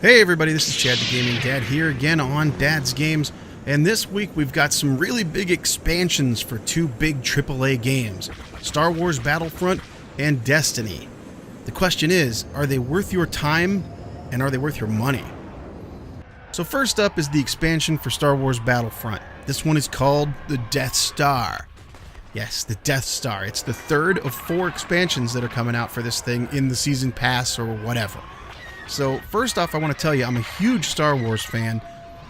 Hey everybody, this is Chad the Gaming Dad here again on Dad's Games, and this week we've got some really big expansions for two big AAA games, Star Wars Battlefront and Destiny. The question is, are they worth your time, and are they worth your money? So first up is the expansion for Star Wars Battlefront. This one is called the Death Star. Yes, the Death Star. It's the third of 4 expansions that are coming out for this thing in the season pass or whatever. So first off, I want to tell you I'm a huge Star Wars fan,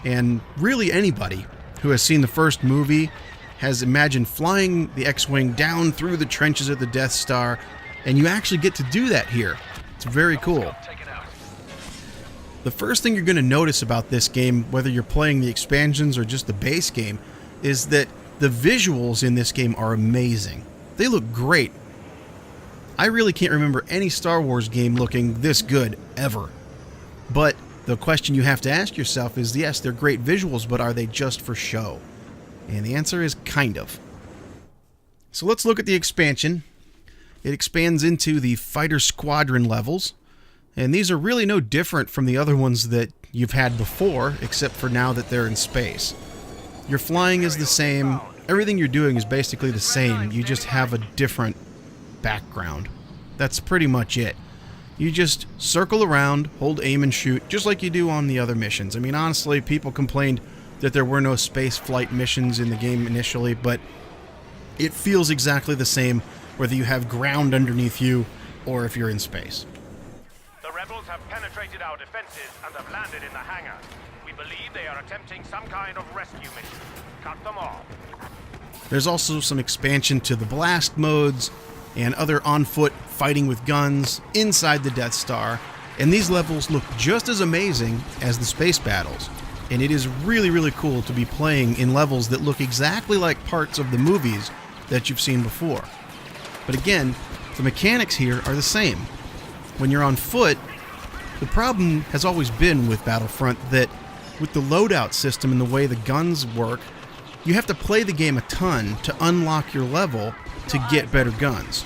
and really anybody who has seen the first movie has imagined flying the X-Wing down through the trenches of the Death Star, and you actually get to do that here. It's very cool. The first thing you're going to notice about this game, whether you're playing the expansions or just the base game, is that the visuals in this game are amazing. They look great. I really can't remember any Star Wars game looking this good, ever. But the question you have to ask yourself is, yes, they're great visuals, but are they just for show? And the answer is kind of. So let's look at the expansion. It expands into the fighter squadron levels, and these are really no different from the other ones that you've had before, except for now that they're in space. Your flying is the same, everything you're doing is basically the same, you just have a different background. That's pretty much it. You just circle around, hold aim and shoot, just like you do on the other missions. I mean, honestly, people complained that there were no space flight missions in the game initially, but it feels exactly the same whether you have ground underneath you or if you're in space. The rebels have penetrated our defenses and have landed in the hangar. We believe they are attempting some kind of rescue mission. Cut them off. There's also some expansion to the blast modes and other on-foot fighting with guns inside the Death Star, and these levels look just as amazing as the space battles. And it is really, really cool to be playing in levels that look exactly like parts of the movies that you've seen before. But again, the mechanics here are the same. When you're on foot, the problem has always been with Battlefront that with the loadout system and the way the guns work, you have to play the game a ton to unlock your level to get better guns.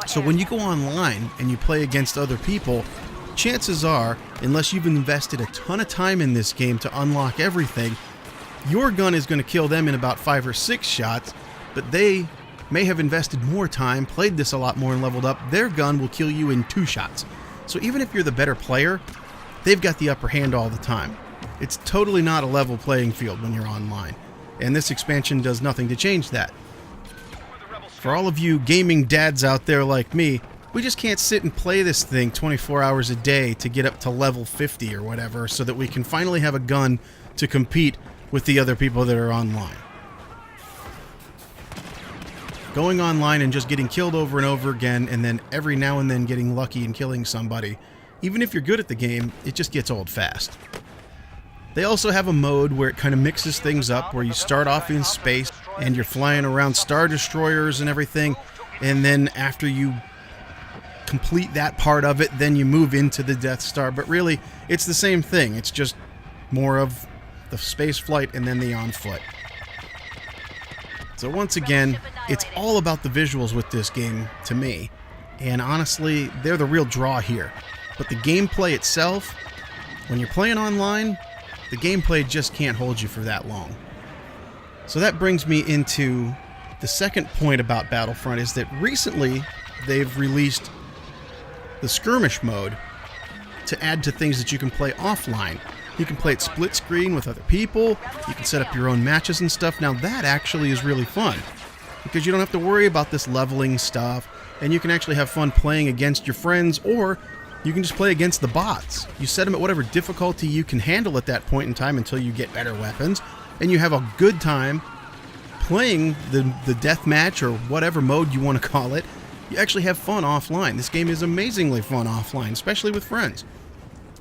So when you go online and you play against other people, chances are, unless you've invested a ton of time in this game to unlock everything, your gun is going to kill them in about 5 or 6 shots, but they may have invested more time, played this a lot more and leveled up, their gun will kill you in 2 shots. So even if you're the better player, they've got the upper hand all the time. It's totally not a level playing field when you're online, and this expansion does nothing to change that. For all of you gaming dads out there like me, we just can't sit and play this thing 24 hours a day to get up to level 50 or whatever so that we can finally have a gun to compete with the other people that are online. Going online and just getting killed over and over again, and then every now and then getting lucky and killing somebody, even if you're good at the game, it just gets old fast. They also have a mode where it kind of mixes things up, where you start off in space and you're flying around Star Destroyers and everything, and then after you complete that part of it, then you move into the Death Star. But really, it's the same thing. It's just more of the space flight and then the on-foot. So once again, it's all about the visuals with this game, to me. And honestly, they're the real draw here. But the gameplay itself, when you're playing online, the gameplay just can't hold you for that long. So that brings me into the second point about Battlefront, is that recently they've released the skirmish mode to add to things that you can play offline. You can play it split screen with other people, you can set up your own matches and stuff. Now that actually is really fun, because you don't have to worry about this leveling stuff, and you can actually have fun playing against your friends, or you can just play against the bots. You set them at whatever difficulty you can handle at that point in time until you get better weapons, and you have a good time playing the deathmatch or whatever mode you want to call it. You actually have fun offline. This game is amazingly fun offline, especially with friends.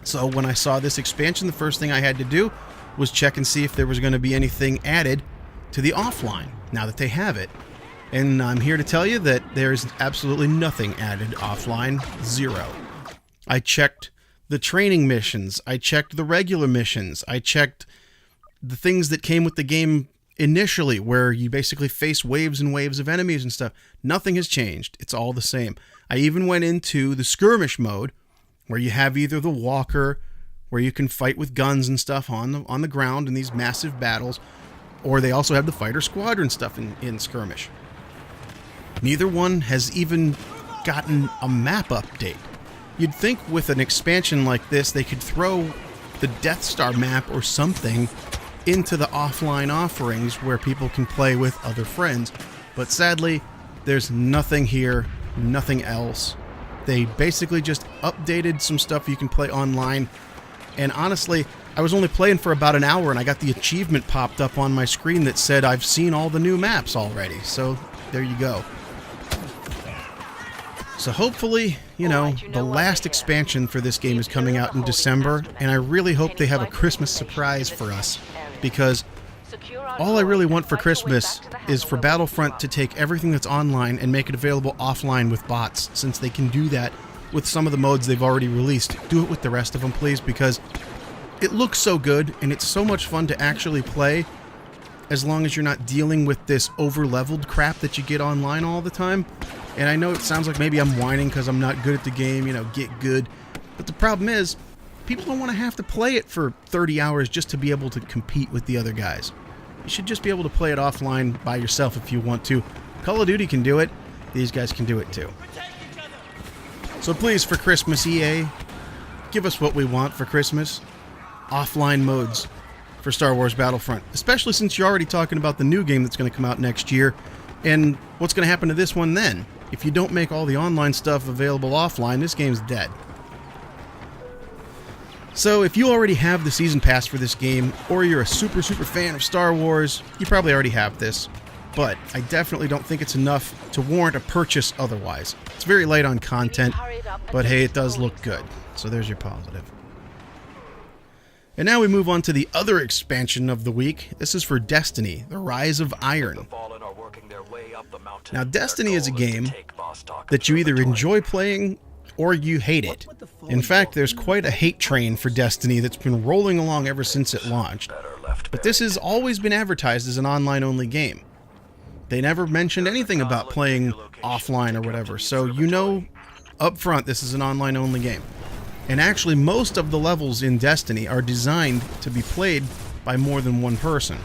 So when I saw this expansion, the first thing I had to do was check and see if there was going to be anything added to the offline, now that they have it. And I'm here to tell you that there's absolutely nothing added offline. Zero. I checked the training missions, I checked the regular missions, I checked the things that came with the game initially, where you basically face waves and waves of enemies and stuff. Nothing has changed. It's all the same. I even went into the skirmish mode, where you have either the walker where you can fight with guns and stuff on the ground in these massive battles, or they also have the fighter squadron stuff in skirmish. Neither one has even gotten a map update. You'd think with an expansion like this, they could throw the Death Star map or something into the offline offerings where people can play with other friends. But sadly, there's nothing here, nothing else. They basically just updated some stuff you can play online. And honestly, I was only playing for about an hour and I got the achievement popped up on my screen that said I've seen all the new maps already. So there you go. So hopefully, you know, the last expansion for this game is coming out in December, and I really hope they have a Christmas surprise for us, because all I really want for Christmas is for Battlefront to take everything that's online and make it available offline with bots, since they can do that with some of the modes they've already released. Do it with the rest of them, please, because it looks so good, and it's so much fun to actually play, as long as you're not dealing with this over-leveled crap that you get online all the time. And I know it sounds like maybe I'm whining because I'm not good at the game, you know, get good. But the problem is, people don't want to have to play it for 30 hours just to be able to compete with the other guys. You should just be able to play it offline by yourself if you want to. Call of Duty can do it. These guys can do it too. So please, for Christmas, EA, give us what we want for Christmas. Offline modes for Star Wars Battlefront. Especially since you're already talking about the new game that's going to come out next year. And what's going to happen to this one then? If you don't make all the online stuff available offline, this game's dead. So if you already have the Season Pass for this game, or you're a super fan of Star Wars, you probably already have this. But I definitely don't think it's enough to warrant a purchase otherwise. It's very light on content, but hey, it does look good. So there's your positive. And now we move on to the other expansion of the week. This is for Destiny, The Rise of Iron. Now, Destiny is a game that you either enjoy playing or you hate it. In fact, there's quite a hate train for Destiny that's been rolling along ever since it launched. But this has always been advertised as an online-only game. They never mentioned anything about playing offline or whatever, so you know up front this is an online-only game. And actually, most of the levels in Destiny are designed to be played by more than one person.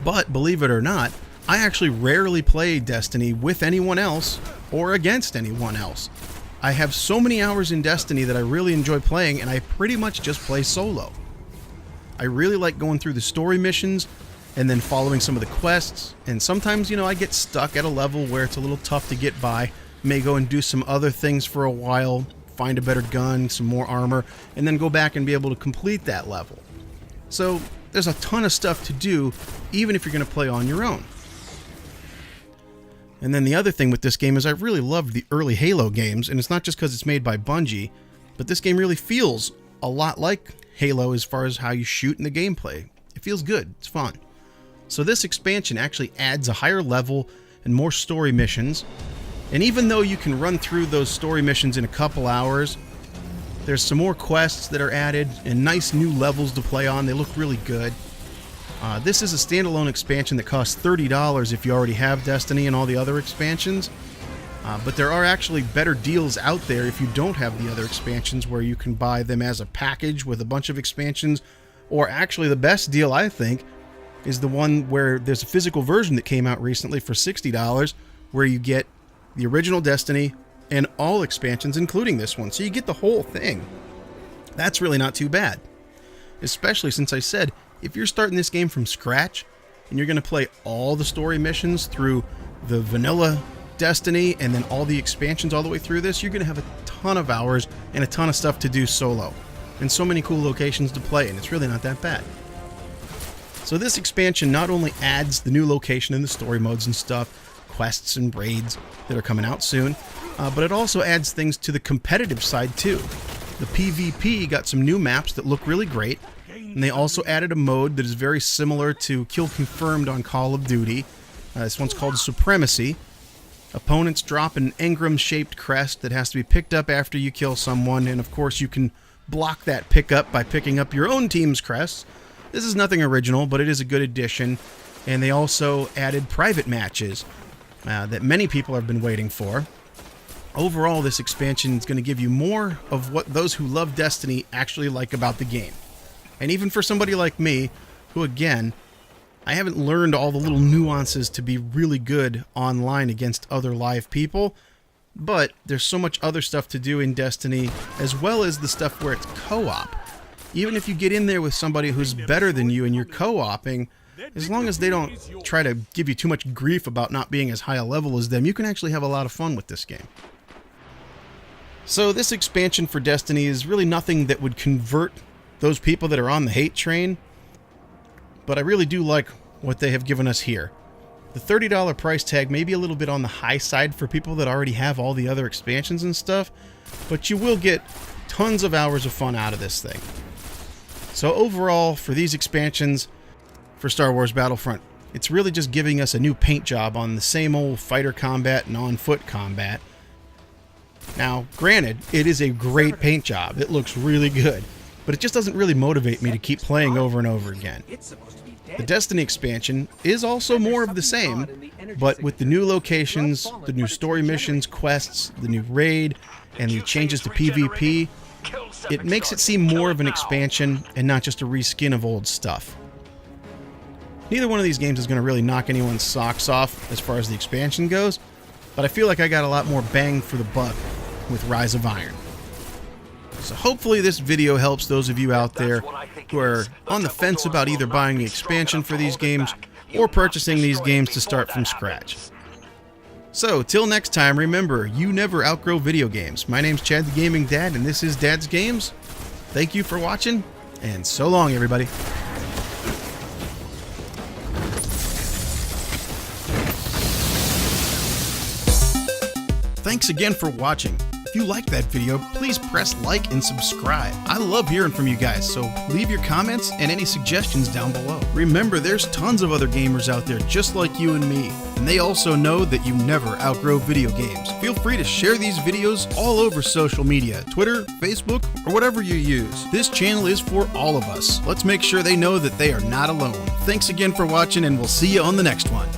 But, believe it or not, I actually rarely play Destiny with anyone else or against anyone else. I have so many hours in Destiny that I really enjoy playing, and I pretty much just play solo. I really like going through the story missions and then following some of the quests, and sometimes, you know, I get stuck at a level where it's a little tough to get by. May go and do some other things for a while, find a better gun, some more armor, and then go back and be able to complete that level. So there's a ton of stuff to do, even if you're going to play on your own. And then the other thing with this game is I really loved the early Halo games, and it's not just because it's made by Bungie, but this game really feels a lot like Halo as far as how you shoot in the gameplay. It feels good. It's fun. So this expansion actually adds a higher level and more story missions. And even though you can run through those story missions in a couple hours, there's some more quests that are added and nice new levels to play on. They look really good. This is a standalone expansion that costs $30 if you already have Destiny and all the other expansions. But there are actually better deals out there if you don't have the other expansions, where you can buy them as a package with a bunch of expansions. Or actually the best deal, I think, is the one where there's a physical version that came out recently for $60, where you get the original Destiny and all expansions, including this one. So you get the whole thing. That's really not too bad. Especially since I said, if you're starting this game from scratch and you're going to play all the story missions through the vanilla Destiny and then all the expansions all the way through this, you're going to have a ton of hours and a ton of stuff to do solo. And so many cool locations to play, and it's really not that bad. So this expansion not only adds the new location and the story modes and stuff, quests and raids that are coming out soon, but it also adds things to the competitive side too. The PvP got some new maps that look really great, and they also added a mode that is very similar to Kill Confirmed on Call of Duty. This one's called Supremacy. Opponents drop an engram-shaped crest that has to be picked up after you kill someone, and of course you can block that pickup by picking up your own team's crests. This is nothing original, but it is a good addition, and they also added private matches that many people have been waiting for. Overall, this expansion is going to give you more of what those who love Destiny actually like about the game. And even for somebody like me, who again, I haven't learned all the little nuances to be really good online against other live people, but there's so much other stuff to do in Destiny, as well as the stuff where it's co-op. Even if you get in there with somebody who's better than you and you're co-oping, as long as they don't try to give you too much grief about not being as high a level as them, you can actually have a lot of fun with this game. So this expansion for Destiny is really nothing that would convert those people that are on the hate train, but I really do like what they have given us here. The $30 price tag may be a little bit on the high side for people that already have all the other expansions and stuff, but you will get tons of hours of fun out of this thing. So overall, for these expansions for Star Wars Battlefront, it's really just giving us a new paint job on the same old fighter combat and on-foot combat. Now, granted, it is a great paint job. It looks really good, but it just doesn't really motivate me to keep playing over and over again. The Destiny expansion is also more of the same, but with the new locations, the new story missions, quests, the new raid, and the changes to PvP, it makes it seem more of an expansion and not just a reskin of old stuff. Neither one of these games is going to really knock anyone's socks off as far as the expansion goes, but I feel like I got a lot more bang for the buck with Rise of Iron. So hopefully this video helps those of you out there who are on the fence about either buying the expansion for these games or purchasing these games to start from scratch. So, till next time, remember, you never outgrow video games. My name's Chad the Gaming Dad, and this is Dad's Games. Thank you for watching, and so long, everybody. Thanks again for watching. If you liked that video, please press like and subscribe. I love hearing from you guys, so leave your comments and any suggestions down below. Remember, there's tons of other gamers out there just like you and me, and they also know that you never outgrow video games. Feel free to share these videos all over social media, Twitter, Facebook, or whatever you use. This channel is for all of us. Let's make sure they know that they are not alone. Thanks again for watching, and we'll see you on the next one.